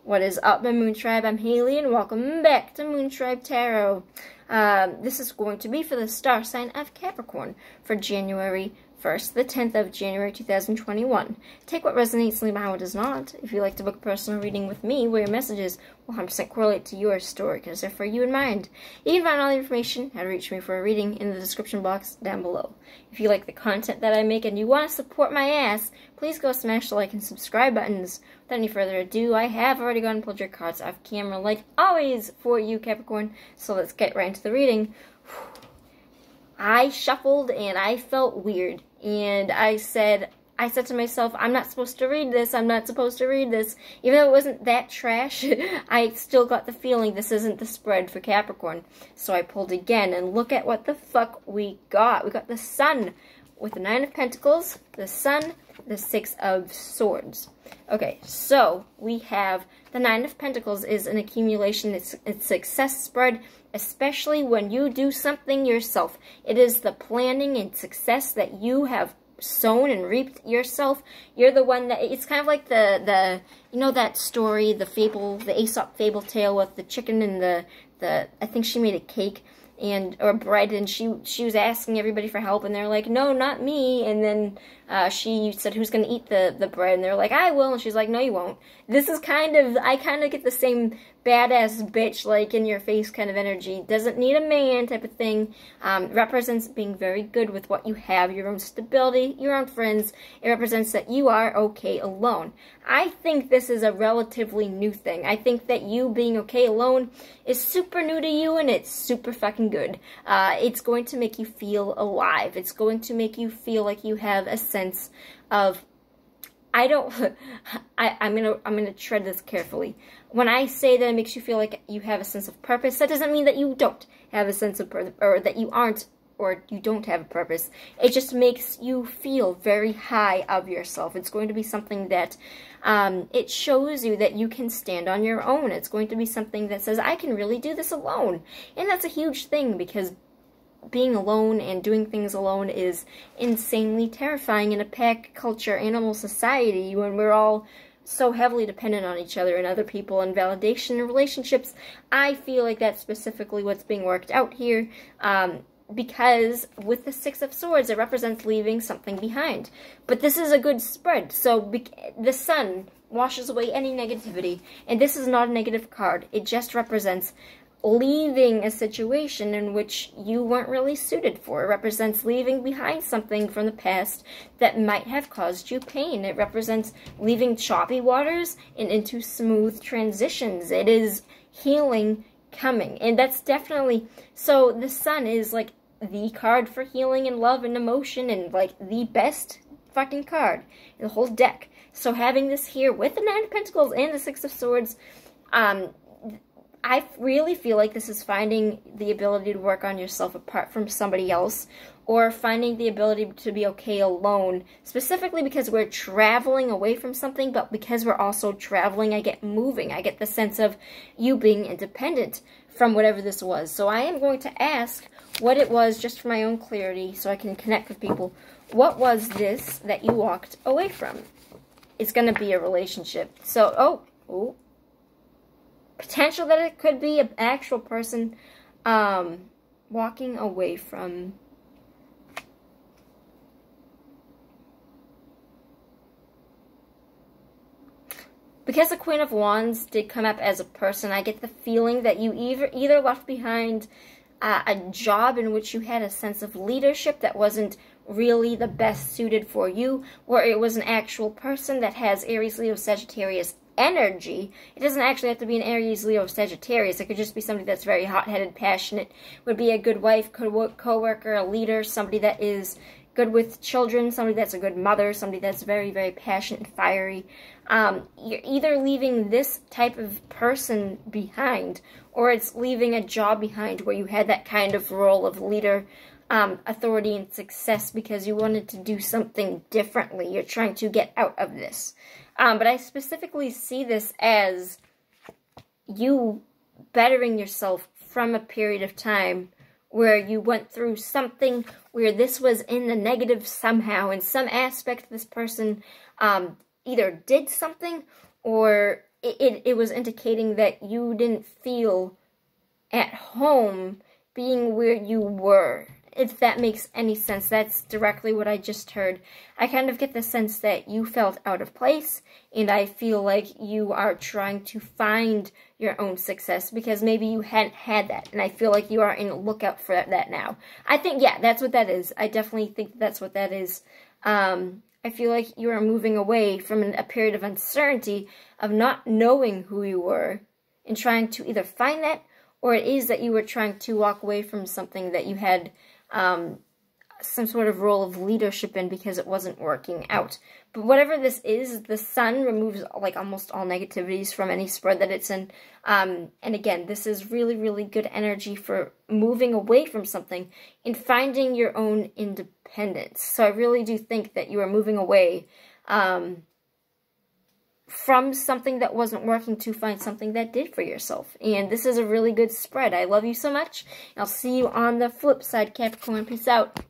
What is up, my Moon Tribe? I'm Haley, and welcome back to Moon Tribe Tarot. This is going to be for the star sign of Capricorn for January 1st, the 10th of January 2021. Take what resonates, leave behind what does not. If you'd like to book a personal reading with me, where your messages will 100% correlate to your story, because they're for you in mind. You can find all the information, how to reach me for a reading, in the description box down below. If you like the content that I make and you want to support my ass, please go smash the like and subscribe buttons. Without any further ado, I have already gone and pulled your cards off camera, like always for you, Capricorn. So let's get right into the reading. I shuffled and I felt weird, and I said to myself, I'm not supposed to read this, I'm not supposed to read this. Even though it wasn't that trash, I still got the feeling this isn't the spread for Capricorn. So I pulled again, and look at what the fuck we got. We got the Sun with the 9 of Pentacles, the Sun, the 6 of Swords. Okay, so we have the 9 of Pentacles is an accumulation, it's success spread, especially when you do something yourself. It is the planning and success that you have sown and reaped yourself. You're the one that, it's kind of like the you know that story, the fable, the Aesop fable tale with the chicken and the I think she made a cake or bread, and she was asking everybody for help, and they're like, no, not me. And then she said, who's gonna eat the bread? And they're like, I will. And she's like, no, you won't. This is I kind of get the same badass bitch, like in your face kind of energy. Doesn't need a man type of thing. Represents being very good with what you have, your own stability, your own friends. It represents that you are okay alone. I think this is a relatively new thing. I think that you being okay alone is super new to you, and it's super fucking good. It's going to make you feel alive. It's going to make you feel like you have a sense of, I'm gonna tread this carefully. When I say that it makes you feel like you have a sense of purpose, that doesn't mean that you don't have a sense of purpose, or that you aren't, or you don't have a purpose. It just makes you feel very high of yourself. It's going to be something that, it shows you that you can stand on your own. It's going to be something that says, I can really do this alone. And that's a huge thing, because being alone and doing things alone is insanely terrifying in a pack culture, animal society, when we're all so heavily dependent on each other and other people and validation and relationships. I feel like that's specifically what's being worked out here, because with the 6 of Swords, it represents leaving something behind. But this is a good spread, so the Sun washes away any negativity, and this is not a negative card. It just represents leaving a situation in which you weren't really suited for. It represents leaving behind something from the past that might have caused you pain. It represents leaving choppy waters and into smooth transitions. It is healing coming, and that's definitely, so the Sun is like the card for healing and love and emotion, and like the best fucking card in the whole deck. So having this here with the 9 of Pentacles and the 6 of Swords, I really feel like this is finding the ability to work on yourself apart from somebody else, or finding the ability to be okay alone, specifically because we're traveling away from something, but because we're also traveling, I get moving. I get the sense of you being independent from whatever this was. So I am going to ask what it was, just for my own clarity, so I can connect with people. What was this that you walked away from? It's going to be a relationship. So, oh. Potential that it could be an actual person walking away from. Because the Queen of Wands did come up as a person, I get the feeling that you either left behind a job in which you had a sense of leadership that wasn't really the best suited for you, or it was an actual person that has Aries, Leo, Sagittarius energy. It doesn't actually have to be an Aries, Leo, Sagittarius. It could just be somebody that's very hot-headed, passionate, would be a good wife, co-worker, a leader, somebody that is good with children, somebody that's a good mother, somebody that's very, very passionate and fiery. You're either leaving this type of person behind, or it's leaving a job behind where you had that kind of role of leader, authority, and success because you wanted to do something differently. You're trying to get out of this. But I specifically see this as you bettering yourself from a period of time where you went through something where this was in the negative somehow. In some aspect, this person either did something or it was indicating that you didn't feel at home being where you were. If that makes any sense, that's directly what I just heard. I kind of get the sense that you felt out of place, and I feel like you are trying to find your own success because maybe you hadn't had that, and I feel like you are in a lookout for that now. I think, yeah, that's what that is. I definitely think that's what that is. I feel like you are moving away from a period of uncertainty, of not knowing who you were, and trying to either find that, or it is that you were trying to walk away from something that you had some sort of role of leadership in because it wasn't working out. But whatever this is, the sun removes like almost all negativities from any spread that it's in. And again, this is really, really good energy for moving away from something and finding your own independence. So I really do think that you are moving away from something that wasn't working to find something that did for yourself. And this is a really good spread. I love you so much. I'll see you on the flip side, Capricorn. Peace out.